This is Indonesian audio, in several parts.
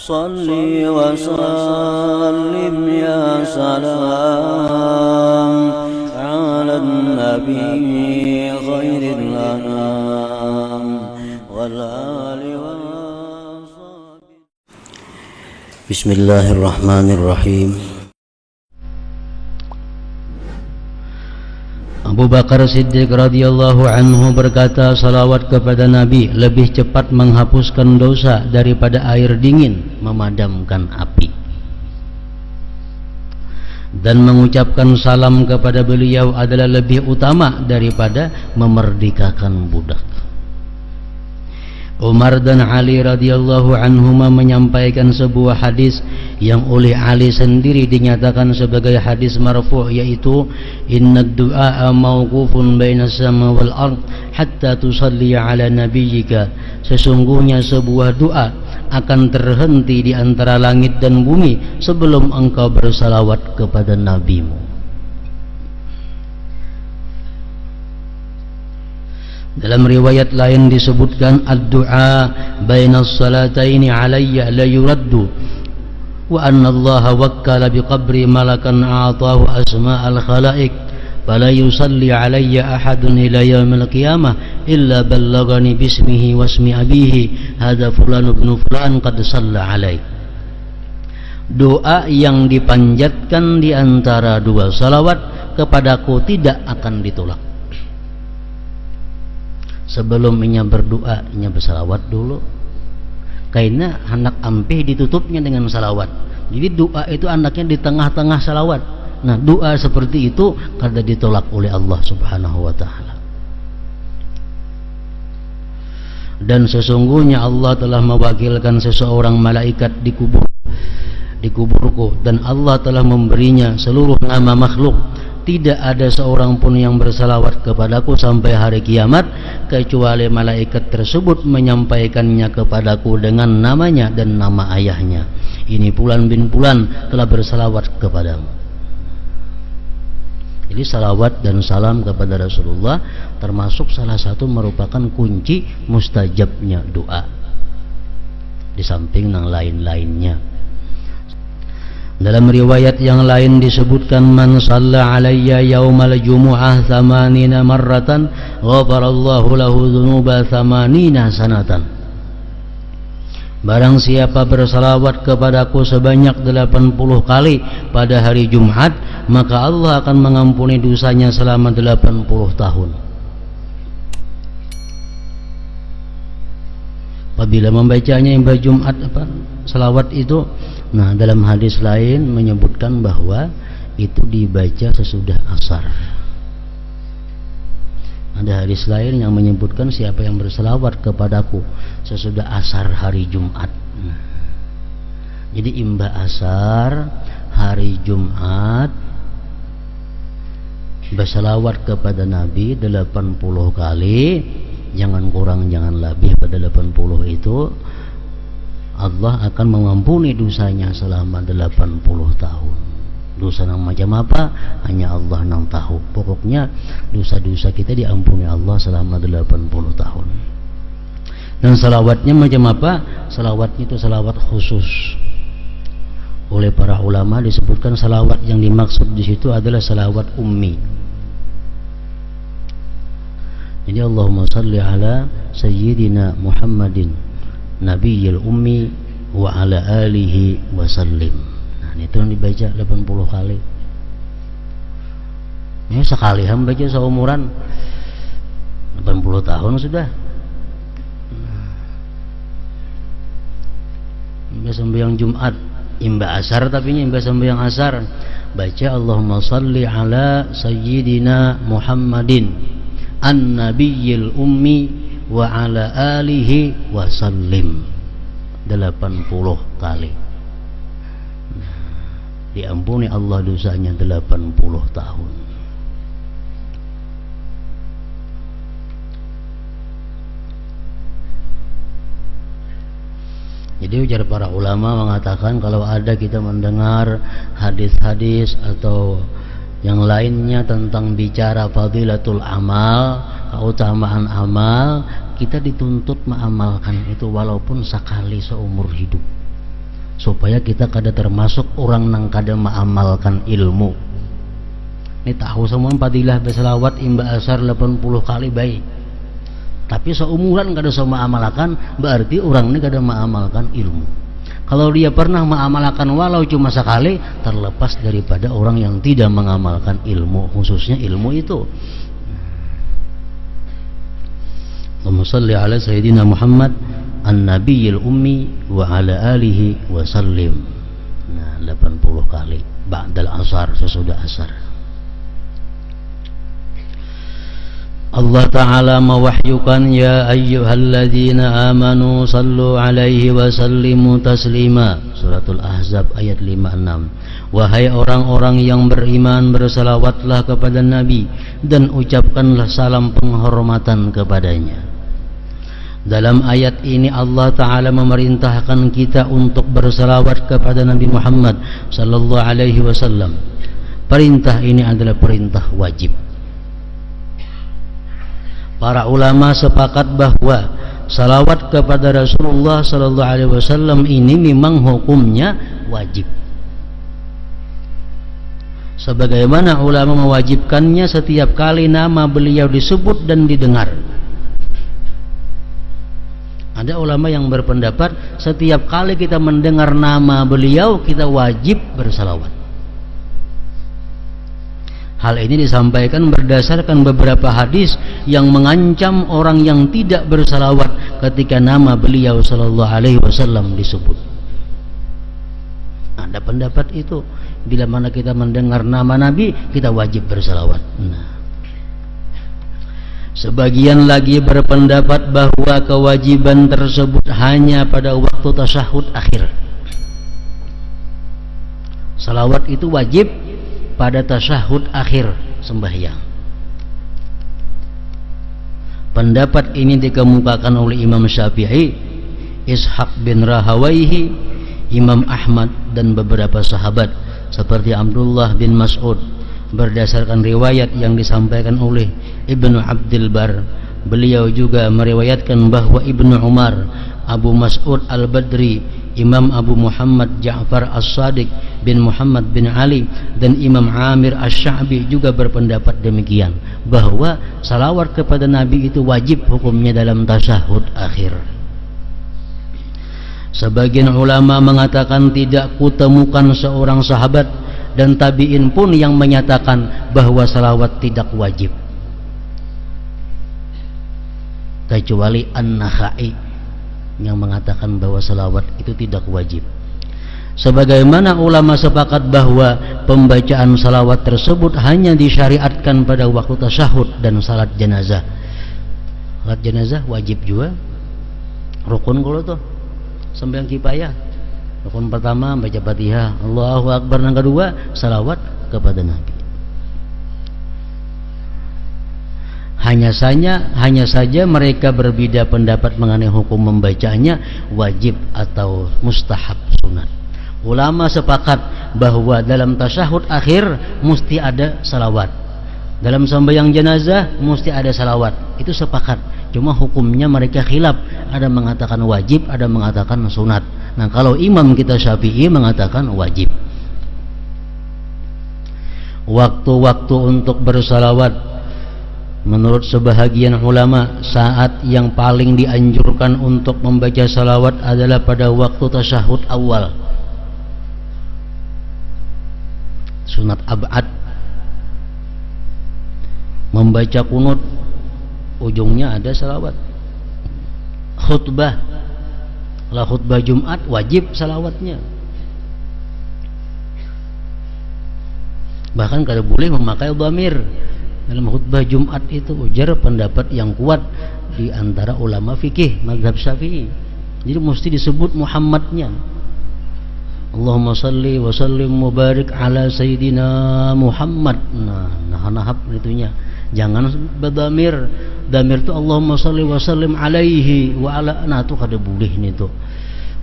صلي وسلم يا سلام على النبي خير الأنام والآل والصحب. بسم الله الرحمن الرحيم. Abu Bakar Siddiq radhiyallahu anhu berkata, salawat kepada Nabi lebih cepat menghapuskan dosa daripada air dingin memadamkan api. Dan mengucapkan salam kepada beliau adalah lebih utama daripada memerdekakan budak. Umar dan Ali radhiyallahu anhuma menyampaikan sebuah hadis yang oleh Ali sendiri dinyatakan sebagai hadis marfu', yaitu inna du'a mauqufun bainas sama wal ard hatta tusalli ala nabiyyika. Sesungguhnya sebuah doa akan terhenti di antara langit dan bumi sebelum engkau bersalawat kepada nabimu. Dalam riwayat lain disebutkan ad-du'a bainas salataini alayya la yuraddu wa anna Allah wakkala biqabri malakan a'tahu asma'al khalaiq fala yusalli alayya ahadun ila yaumil qiyamah illa ballagani bismihi wasmi abihi hadza fulan ibn fulan qad shalla alaih. Doa yang dipanjatkan di antara dua salawat kepadaku tidak akan ditolak. Sebelum inya berdoa, inya bersalawat dulu. Karena anak ampih ditutupnya dengan salawat. Jadi doa itu anaknya di tengah-tengah salawat. Nah, doa seperti itu kada ditolak oleh Allah Subhanahu wa taala. Dan sesungguhnya Allah telah mewakilkan seseorang malaikat di kuburku, dan Allah telah memberinya seluruh nama makhluk. Tidak ada seorang pun yang bersalawat kepadaku sampai hari kiamat kecuali malaikat tersebut menyampaikannya kepadaku dengan namanya dan nama ayahnya. Ini Fulan bin Fulan telah bersalawat kepadamu. Jadi salawat dan salam kepada Rasulullah termasuk salah satu merupakan kunci mustajabnya doa, di samping yang lain-lainnya. Dalam riwayat yang lain disebutkan, man shalla alayya yaumal jumu'ah 80 marratan ghafarallahu lahu dzunuba 80 sanatan. Barang siapa bersalawat kepadaku sebanyak 80 kali pada hari Jumat, maka Allah akan mengampuni dosanya selama 80 tahun. Apabila membacanya imbah Jumat salawat itu, nah dalam hadis lain menyebutkan bahwa itu dibaca sesudah asar. Ada hadis lain yang menyebutkan siapa yang berselawat kepadaku sesudah asar hari Jumat. Jadi imbah asar hari Jumat berselawat kepada Nabi 80 kali, jangan kurang jangan lebih pada 80 itu, Allah akan mengampuni dosanya selama 80 tahun. Dosa yang macam apa? Hanya Allah yang tahu. Pokoknya dosa-dosa kita diampuni Allah selama 80 tahun. Dan salawatnya macam apa? Salawatnya itu salawat khusus. Oleh para ulama disebutkan salawat yang dimaksud di situ adalah salawat ummi. Jadi Allahumma salli ala sayyidina Muhammadin nabiyil ummi wa ala alihi wa sallim. Nah, itu yang dibaca 80 kali. Ini sekali ham baca seumuran 80 tahun sudah. Imbah sembahyang Jumat, imbah asar, tapi imbah sembahyang asar baca Allahumma salli ala sayyidina Muhammadin an-nabiyil ummi wa ala alihi wa sallim 80 kali. Diampuni Allah dosanya 80 tahun. Jadi ujar para ulama mengatakan kalau ada kita mendengar hadis-hadis atau yang lainnya tentang bicara fadilatul amal, keutamaan amal, kita dituntut mengamalkan itu walaupun sekali seumur hidup. supaya kita kada termasuk orang nang kada mengamalkan ilmu. Ini tahu semua fadilah berselawat imba asar 80 kali baik, tapi seumuran kada sama amalkan, berarti orang ini kada mengamalkan ilmu. Kalau dia pernah mengamalkan walau cuma sekali, terlepas daripada orang yang tidak mengamalkan ilmu, khususnya ilmu itu. Allahumma salli ala Sayyidina Muhammad an-nabiyil ummi wa ala alihi wa sallim. Nah, 80 kali ba'dal asar, sesudah asar. Allah Ta'ala mewahyukan, ya ayyuhalladzina amanu sallu alaihi wa sallimu taslima. Suratul Ahzab ayat 56. Wahai orang-orang yang beriman, bersalawatlah kepada Nabi dan ucapkanlah salam penghormatan kepadanya. Dalam ayat ini Allah Ta'ala memerintahkan kita untuk bersalawat kepada Nabi Muhammad sallallahu alaihi wasallam. Perintah ini adalah perintah wajib. Para ulama sepakat bahwa salawat kepada Rasulullah sallallahu alaihi wasallam ini memang hukumnya wajib. Sebagaimana ulama mewajibkannya setiap kali nama beliau disebut dan didengar. Ada ulama yang berpendapat setiap kali kita mendengar nama beliau kita wajib bersalawat. Hal ini disampaikan berdasarkan beberapa hadis yang mengancam orang yang tidak bersalawat ketika nama beliau sallallahu alaihi wasallam disebut. Ada pendapat itu, bila mana kita mendengar nama Nabi kita wajib bersalawat. Nah, sebagian lagi berpendapat bahwa kewajiban tersebut hanya pada waktu tasyahud akhir. Salawat itu wajib pada tasyahud akhir sembahyang. Pendapat ini dikemukakan oleh Imam Syafi'i, Ishaq bin Rahawayhi, Imam Ahmad dan beberapa sahabat seperti Abdullah bin Mas'ud. Berdasarkan riwayat yang disampaikan oleh Ibnu Abdul Bar, beliau juga meriwayatkan bahwa Ibnu Umar, Abu Mas'ud Al-Badri, Imam Abu Muhammad Ja'far As-Sadiq bin Muhammad bin Ali dan Imam Amir Asy-Sya'bi juga berpendapat demikian, bahwa salawat kepada Nabi itu wajib hukumnya dalam tasyahud akhir. Sebagian ulama mengatakan tidak kutemukan seorang sahabat dan tabi'in pun yang menyatakan bahwa salawat tidak wajib, kecuali An-Nakhai yang mengatakan bahwa salawat itu tidak wajib. Sebagaimana ulama sepakat bahwa pembacaan salawat tersebut hanya disyariatkan pada waktu tasyahud dan salat jenazah. Salat jenazah wajib juga, rukun kalau tuh sembahyang kifayah. Rukun pertama baca Fatihah, Allahu Akbar, yang kedua salawat kepada Nabi. Hanya saja mereka berbeda pendapat mengenai hukum membacanya wajib atau mustahab sunat. Ulama sepakat bahwa dalam tasyahud akhir mesti ada salawat, dalam sembahyang jenazah mesti ada salawat, itu sepakat. Cuma hukumnya mereka khilaf, ada mengatakan wajib, ada mengatakan sunat. Nah, kalau imam kita Syafi'i mengatakan wajib. Waktu-waktu untuk bersalawat menurut sebahagian ulama, saat yang paling dianjurkan untuk membaca salawat adalah pada waktu tasyahud awal. Sunat ab'ad, membaca kunut ujungnya ada salawat. Khutbah, kalau khutbah Jumat wajib salawatnya. Bahkan kada boleh memakai dhamir dalam khutbah Jumat itu, ujar pendapat yang kuat di antara ulama fikih mazhab Syafi'i. Jadi mesti disebut Muhammadnya. Allahumma salli wa sallim mubarik ala Sayyidina Muhammad. Nah itunya. Jangan berdamir. Damir itu Allahumma salli wa sallim alaihi wa ala. Nah itu kada boleh nih tuh.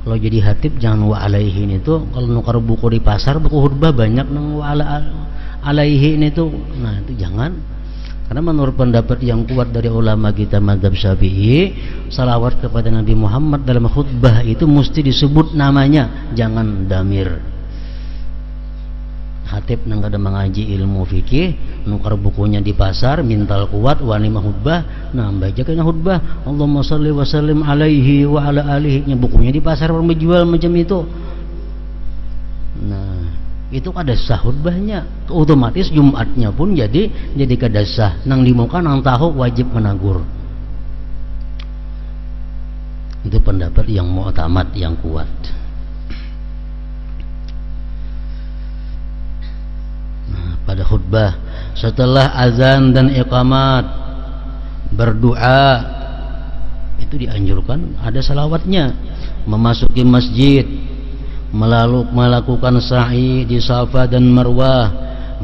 Kalau jadi hatib jangan wa alaihi nih tuh. Kalau nukar buku di pasar, buku khutbah banyak nang wa ala alaihi ini tuh. Nah itu jangan. Karena menurut pendapat yang kuat dari ulama kita mazhab Syafi'i, salawat kepada Nabi Muhammad dalam khutbah itu mesti disebut namanya, jangan damir. Khatib nang kada mengaji ilmu fikih, nukar bukunya di pasar, mintal kuat wani khutbah, nah baca kena khutbah, Allahumma shalli wa sallim alaihi wa ala alihi, bukunya di pasar orang menjual macam itu. Nah, itu kada sah khutbahnya, otomatis Jumatnya pun jadi kada sah. Nang di muka nang tahu wajib menagur. Itu pendapat yang mu'tamad, yang kuat. Nah, pada khutbah setelah azan dan iqamat berdoa itu dianjurkan ada salawatnya. Memasuki masjid, melakukan sa'i di Safa dan Marwah,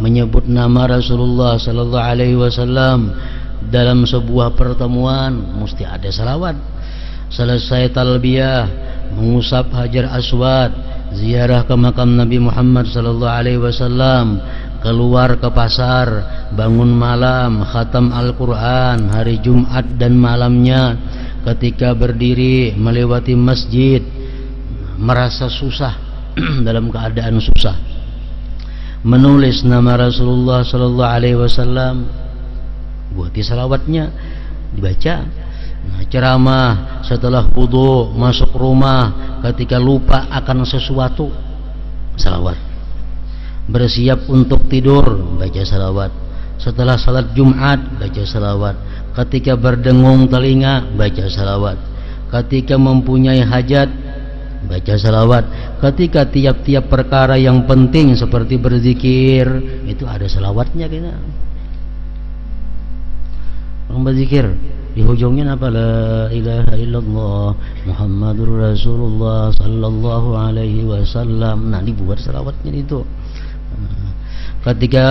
menyebut nama Rasulullah sallallahu alaihi wasallam dalam sebuah pertemuan mesti ada salawat. Selesai talbiyah, mengusap Hajar Aswad, ziarah ke makam Nabi Muhammad sallallahu alaihi wasallam, keluar ke pasar, bangun malam, khatam Al-Qur'an hari Jumat dan malamnya, ketika berdiri melewati masjid merasa susah dalam keadaan susah, menulis nama Rasulullah sallallahu alaihi wasallam, buat salawatnya dibaca. Nah, ceramah setelah wudu, masuk rumah ketika lupa akan sesuatu, salawat. Bersiap untuk tidur, baca salawat. Setelah salat Jumat, baca salawat. Ketika berdengung telinga, baca salawat. Ketika mempunyai hajat, baca salawat. Ketika tiap-tiap perkara yang penting seperti berzikir, itu ada salawatnya kita. Orang berzikir di hujungnya apa? La ilaha illallah Muhammadur Rasulullah sallallahu alaihi wasallam. Nah, dibuat salawatnya itu. Ketika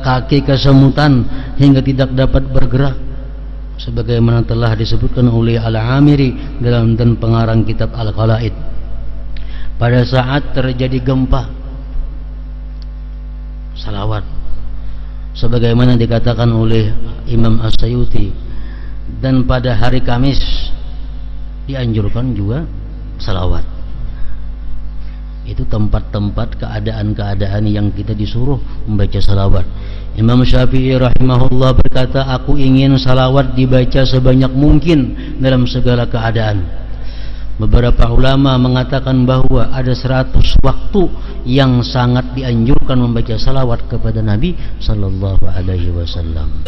kaki kesemutan hingga tidak dapat bergerak, sebagaimana telah disebutkan oleh Al-Amiri dalam dan pengarang kitab Al-Qala'id, pada saat terjadi gempa, salawat sebagaimana dikatakan oleh Imam As-Sayuti. Dan pada hari Kamis dianjurkan juga salawat. Itu tempat-tempat keadaan-keadaan yang kita disuruh membaca salawat. Imam Syafi'i rahimahullah berkata, aku ingin salawat dibaca sebanyak mungkin dalam segala keadaan. Beberapa ulama mengatakan bahwa ada 100 waktu yang sangat dianjurkan membaca salawat kepada Nabi sallallahu alaihi wasallam.